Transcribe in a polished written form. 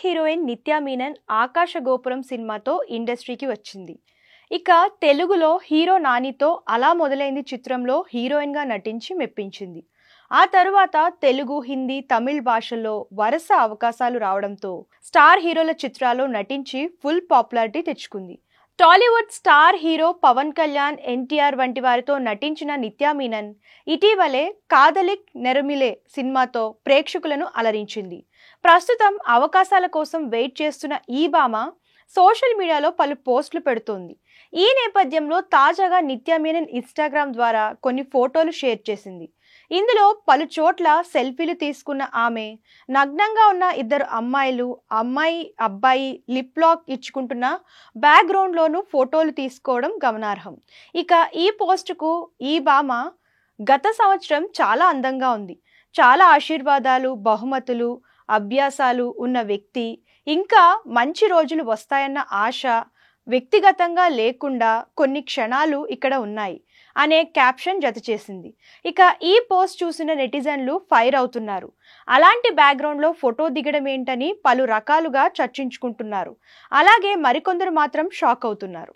Heroine నిత్యా మీనన్ ఆకాశ గోపురం సినిమాతో ఇండస్ట్రీకి వచ్చింది. ఇక తెలుగులో హీరో నానితో అలా మొదలైంది చిత్రంలో హీరోయిన్గా నటించి మెప్పించింది. ఆ తరువాత తెలుగు, హిందీ, తమిళ్ భాషల్లో వరుస అవకాశాలు రావడంతో స్టార్ హీరోల చిత్రాల్లో నటించి ఫుల్ పాపులారిటీ తెచ్చుకుంది. టాలీవుడ్ స్టార్ హీరో పవన్ కళ్యాణ్, ఎన్టీఆర్ వంటి వారితో నటించిన నిత్యా మీనన్ ఇటీవలే కాదలిక్ నెరమిలే సినిమాతో ప్రేక్షకులను అలరించింది. ప్రస్తుతం అవకాశాల కోసం వెయిట్ చేస్తున్న ఈ భామ సోషల్ మీడియాలో పలు పోస్టులు పెడుతోంది. ఈ నేపథ్యంలో తాజాగా నిత్యా మీనన్ ఇన్స్టాగ్రామ్ ద్వారా కొన్ని ఫోటోలు షేర్ చేసింది. ఇందులో పలు చోట్ల సెల్ఫీలు తీసుకున్న ఆమె నగ్నంగా ఉన్న ఇద్దరు అమ్మాయిలు, అబ్బాయి లిప్ లాక్ ఇచ్చుకుంటున్న బ్యాక్గ్రౌండ్లోనూ ఫోటోలు తీసుకోవడం గమనార్హం. ఇక ఈ పోస్టుకు ఈ భామ గత సంవత్సరం చాలా అందంగా ఉంది, చాలా ఆశీర్వాదాలు, బహుమతులు, అభ్యాసాలు ఉన్న వ్యక్తి, ఇంకా మంచి రోజులు వస్తాయన్న ఆశ వ్యక్తిగతంగా లేకుండా కొన్ని క్షణాలు ఇక్కడ ఉన్నాయి అనే క్యాప్షన్ జత చేసింది. ఇక ఈ పోస్ట్ చూసిన నెటిజన్లు ఫైర్ అవుతున్నారు. అలాంటి బ్యాక్గ్రౌండ్లో ఫోటో దిగడం ఏంటని పలు రకాలుగా చర్చించుకుంటున్నారు. అలాగే మరికొందరు మాత్రం షాక్ అవుతున్నారు.